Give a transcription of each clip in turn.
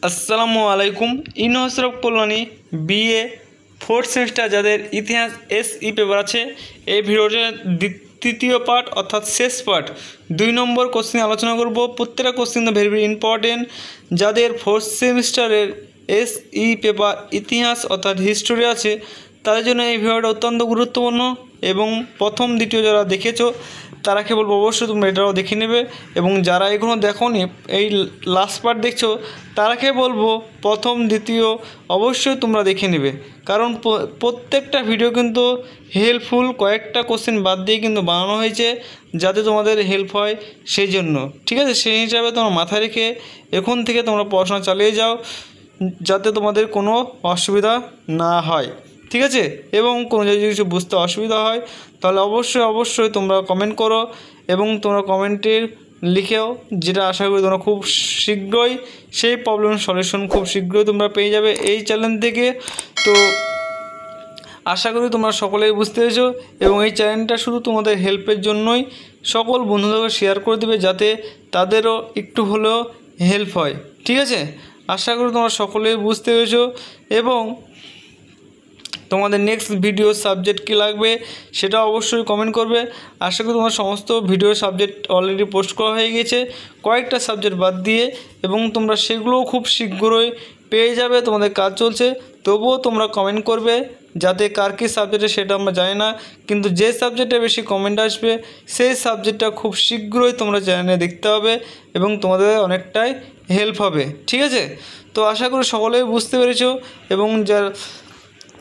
আসসালামু আলাইকুম। ইনহসরফ Kalyani BA fourth semester যাদের ইতিহাস এসই পেপার আছে, এই ভিডিওটা তৃতীয় পার্ট অর্থাৎ শেষ পার্ট 2 নম্বর কোশ্চেন আলোচনা করব। প্রত্যেকটা কোশ্চেন ভেরি ভেরি ইম্পর্টেন্ট। যাদের ফোর্থ সেমিস্টারের এসই পেপার ইতিহাস অর্থাৎ হিস্টোরি আছে তাদের জন্য এই ভিডিওটা অত্যন্ত গুরুত্বপূর্ণ। এবং প্রথম দ্বিতীয় যারা দেখেছো তারাকে বলবো অবশ্যই তোমরা এটাও দেখে নেবে, এবং যারা এখনও দেখোনি এই লাস্ট পার্ট দেখছো তারাকে বলবো প্রথম দ্বিতীয় অবশ্যই তোমরা দেখে নেবে, কারণ প্রত্যেকটা ভিডিও কিন্তু হেল্পফুল। কয়েকটা কোশ্চেন বাদ দিয়ে কিন্তু বানানো হয়েছে যাতে তোমাদের হেল্প হয়, সেই জন্য ঠিক আছে। সেই হিসাবে তোমরা মাথায় রেখে এখন থেকে তোমরা পড়াশোনা চালিয়ে যাও যাতে তোমাদের কোনো অসুবিধা না হয়, ঠিক আছে। এবং কোনো যদি কিছু বুঝতে অসুবিধা হয় তাহলে অবশ্যই তোমরা কমেন্ট করো, এবং তোমরা কমেন্টে লিখেও, যেটা আশা করি তোমরা খুব শীঘ্রই সেই প্রবলেমের সলিউশন খুব শীঘ্রই তোমরা পেয়ে যাবে এই চ্যানেল থেকে। তো আশা করি তোমরা সকলেই বুঝতে পেরেছো, এবং এই চ্যানেলটা শুধু তোমাদের হেল্পের জন্যই। সকল বন্ধুদেরকে শেয়ার করে দেবে যাতে তাদেরও একটু হলেও হেল্প হয়, ঠিক আছে। আশা করি তোমরা সকলেই বুঝতে পেরেছো। এবং তোমাদের নেক্সট ভিডিও সাবজেক্ট কী লাগবে সেটা অবশ্যই কমেন্ট করবে। আশা করি তোমার সমস্ত ভিডিও সাবজেক্ট অলরেডি পোস্ট করা হয়ে গেছে, কয়েকটা সাবজেক্ট বাদ দিয়ে, এবং তোমরা সেগুলোও খুব শীঘ্রই পেয়ে যাবে। তোমাদের কাজ চলছে, তবুও তোমরা কমেন্ট করবে যাতে কার কী সাবজেক্টে সেটা আমরা জানি না, কিন্তু যে সাবজেক্টে বেশি কমেন্ট আসবে সেই সাবজেক্টটা খুব শীঘ্রই তোমরা চ্যানেলে দেখতে হবে, এবং তোমাদের অনেকটাই হেল্প হবে, ঠিক আছে। তো আশা করি সকলেই বুঝতে পেরেছো,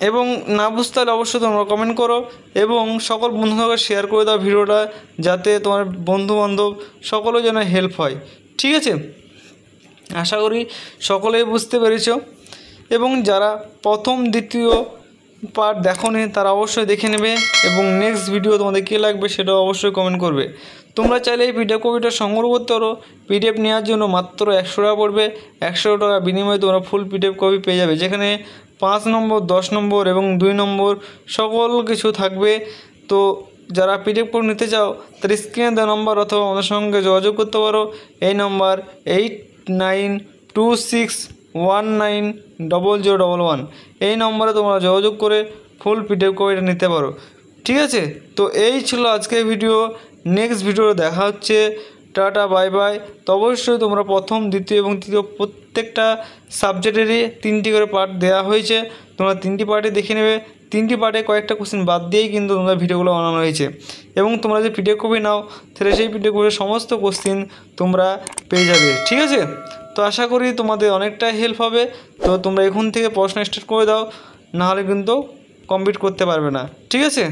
এবং না বুঝতে হলে অবশ্যই তোমরা কমেন্ট করো, এবং সকল বন্ধুদেরকে শেয়ার করে দাও ভিডিওটা যাতে তোমার বন্ধুবান্ধব সকলের যেন হেল্প হয়, ঠিক আছে। আশা করি সকলেই বুঝতে পেরেছো, এবং যারা প্রথম দ্বিতীয় পার্ট দেখোনি তারা অবশ্যই দেখে নেবে, এবং নেক্সট ভিডিও তোমাদের কী লাগবে সেটাও অবশ্যই কমেন্ট করবে। তোমরা চাইলে এই পিডিএফ কপিটা সংগ্রহ করতে পারো। পিডিএফ নেওয়ার জন্য মাত্র 100 টাকা পড়বে। 100 টাকা বিনিময়ে তোমরা ফুল পিডিএফ কপি পেয়ে যাবে, যেখানে 5 নম্বর, 10 নম্বর এবং 2 নম্বর সকল কিছু থাকবে। তো যারা পিডিএফ কপি নিতে চাও তার স্ক্রিনে দেওয়া নম্বর অথবা আমাদের সঙ্গে যোগাযোগ করতে পারো। এই নম্বর 8926190011, এই নম্বরে তোমরা যোগাযোগ করে ফুল পিডিএফ কপিটা নিতে পারো, ঠিক আছে। তো এই ছিল আজকের ভিডিও। নেক্সট ভিডিও দেখা হচ্ছে। Tata, bye bye. তো অবশ্যই তোমরা প্রথম, দ্বিতীয় এবং তৃতীয় প্রত্যেকটা সাবজেক্টেরই 3টি করে পার্ট দেওয়া হয়েছে, তোমরা 3টি পার্টে দেখে নেবে। 3টি পার্টে কয়েকটা কোশ্চেন বাদ দিয়েই কিন্তু তোমরা ভিডিওগুলো বানানো হয়েছে, এবং তোমরা যে পিডিএফ কপি নাও তাহলে সেই পিডিএফ কপির সমস্ত কোশ্চেন তোমরা পেয়ে যাবে, ঠিক আছে। তো আশা করি তোমাদের অনেকটাই হেল্প হবে। তো তোমরা এখন থেকে পড়াশোনা স্টার্ট করে দাও, নাহলে কিন্তু কমপ্লিট করতে পারবে না, ঠিক আছে।